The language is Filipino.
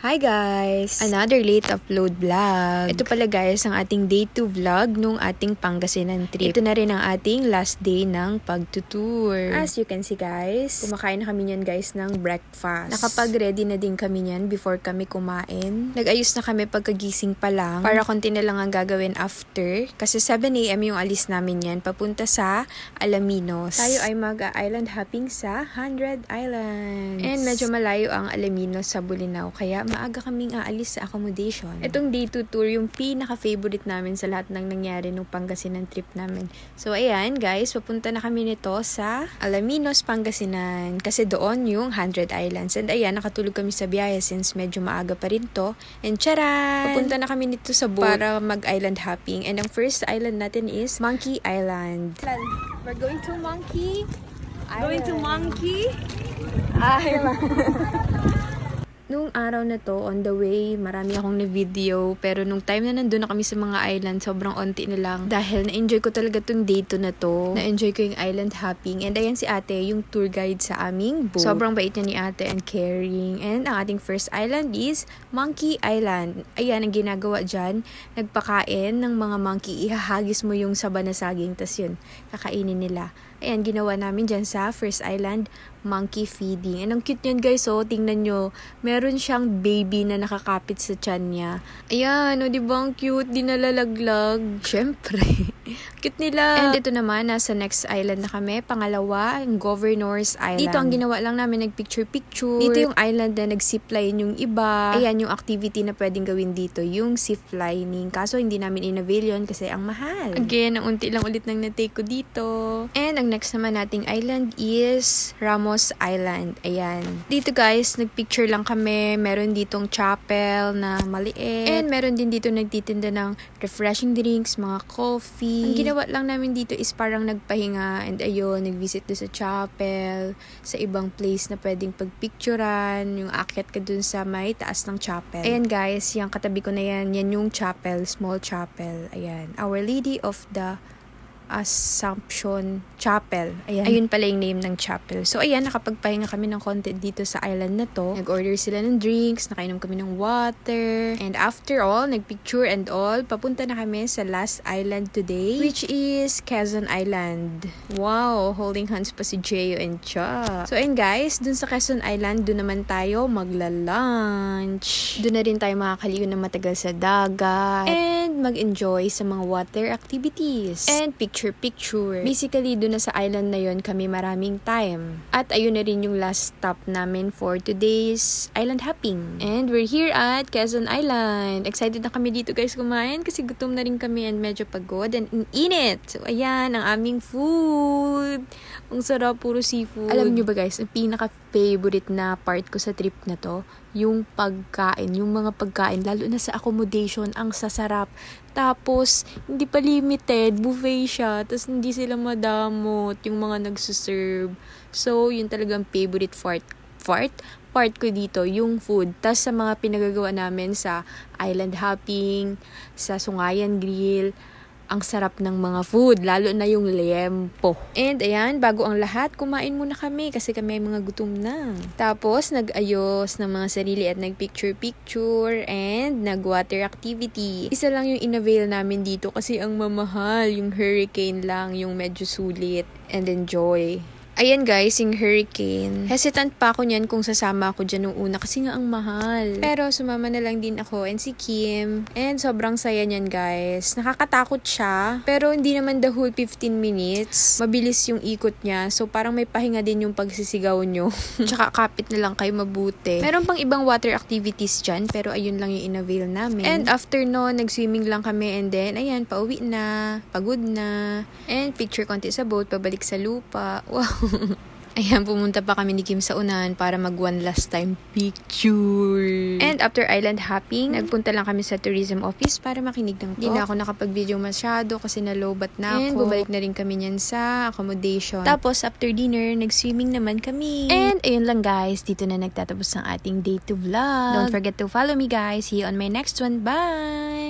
Hi guys! Another late upload vlog. Ito pala guys ang ating day 2 vlog nung ating Pangasinan trip. Ito na rin ang ating last day ng pagtutour. As you can see guys, kumakain na kami niyan guys ng breakfast. Nakapag-ready na din kami niyan before kami kumain. Nag-ayos na kami pagkagising pa lang para konti na lang ang gagawin after. Kasi 7 AM yung alis namin yan papunta sa Alaminos. Tayo ay mag-island hopping sa 100 Islands. And medyo malayo ang Alaminos sa Bolinao kaya maaga kaming aalis sa accommodation. Itong day 2 tour yung pinaka-favorite namin sa lahat ng nangyari nung Pangasinan trip namin. So ayan guys, papunta na kami nito sa Alaminos, Pangasinan. Kasi doon yung 100 Islands. And ayan, nakatulog kami sa biyahe since medyo maaga pa rin to. And charan! Papunta na kami nito sa boat para mag-island hopping. And ang first island natin is Monkey Island. We're going to Monkey Island. Going to Monkey Island. Nung araw na to, on the way, marami akong na-video. Pero nung time na nandun na kami sa mga island, sobrang onti na lang. Dahil na-enjoy ko talaga tong day 2 na to. Na-enjoy ko yung island hopping. And ayan si ate, yung tour guide sa aming boat. Sobrang bait niya ni ate and caring. And ang ating first island is Monkey Island. Ayan, ang ginagawa dyan, nagpakain ng mga monkey. Ihahagis mo yung saba na saging, tas yun, kakainin nila. Ayan, ginawa namin dyan sa first island, monkey feeding. And ang cute niyan guys, oh, tingnan nyo. Meron siyang baby na nakakapit sa tiyan niya. Ayan, oh, di ba ang cute? Di nalalaglag. Syempre. Cute nila. And ito naman, nasa next island na kami. Pangalawa, ang Governor's Island. Dito ang ginawa lang namin, nagpicture-picture. Dito yung island na nag-zipline yung iba. Ayan, yung activity na pwedeng gawin dito, yung ziplining. Kaso hindi namin in-avail yun kasi ang mahal. Again, ang unti lang ulit nang na-take ko dito. And ang next naman nating island is Ramos Island. Ayan. Dito guys, nagpicture lang kami. Meron ditong chapel na maliit. And meron din dito nagtitinda ng refreshing drinks, mga coffee. Ang ginawa lang namin dito is parang nagpahinga. And ayun, nag-visit doon sa chapel. Sa ibang place na pwedeng pagpicturan. Yung akyat ka dun sa may taas ng chapel. Ayan guys, yung katabi ko na yan. Yan yung chapel, small chapel. Ayan. Our Lady of the Assumption Chapel. Ayan. Ayun pala yung name ng chapel. So, ayan, nakapagpahinga kami ng content dito sa island na to. Nag-order sila ng drinks, nakainom kami ng water. And after all, nagpicture and all, papunta na kami sa last island today, which is Quezon Island. Wow! Holding hands pa si Jeyo and Cha. So, ayun guys, dun sa Quezon Island, dun naman tayo magla-lunch. Dun na rin tayo makakaligo na matagal sa dagat. And mag-enjoy sa mga water activities. And picture. Basically, doon na sa island na yon kami maraming time. At ayun na rin yung last stop namin for today's island hopping. And we're here at Quezon Island. Excited na kami dito guys kumain kasi gutom na rin kami and medyo pagod and init. So, ayan, ang aming food. Ang sarap, puro seafood. Alam nyo ba guys, ang pinaka-favorite na part ko sa trip na to, yung pagkain, yung mga pagkain, lalo na sa accommodation, ang sasarap. Tapos, hindi pa limited, buffet siya, tapos hindi sila madamot, yung mga nagsuserve. So, yun talagang favorite part ko dito, yung food. Tapos sa mga pinagagawa namin sa island hopping, sa Sungayan Grill, ang sarap ng mga food, lalo na yung liempo. And ayan, bago ang lahat, kumain muna kami kasi kami ay mga gutom na. Tapos, nag-ayos ng mga sarili at nag-picture-picture and nag-water activity. Isa lang yung in-avail namin dito kasi ang mamahal, yung hurricane lang, yung medyo sulit and enjoy. Ayan guys, yung hurricane. Hesitant pa ako niyan kung sasama ako dyan nung una kasi nga ang mahal. Pero sumama na lang din ako and si Kim. And sobrang saya niyan guys. Nakakatakot siya. Pero hindi naman the whole 15 minutes. Mabilis yung ikot niya. So parang may pahinga din yung pagsisigaw nyo. Tsaka kapit na lang kayo mabuti. Meron pang ibang water activities dyan. Pero ayun lang yung in-avail namin. And after no, nag-swimming lang kami. And then, ayan, pauwi na. Pagod na. And picture konti sa boat. Pabalik sa lupa. Wow. Ayan, pumunta pa kami ni Kim sa unahan para mag one last time picture. And after island hopping, nagpunta lang kami sa tourism office para makinig ng talk. Hindi na ako nakapag-video masyado kasi nalobat na ako. And bumalik na rin kami niyan sa accommodation. Tapos after dinner, nag-swimming naman kami. And ayun lang guys, dito na nagtatapos ang ating day 2 vlog. Don't forget to follow me guys. See you on my next one. Bye!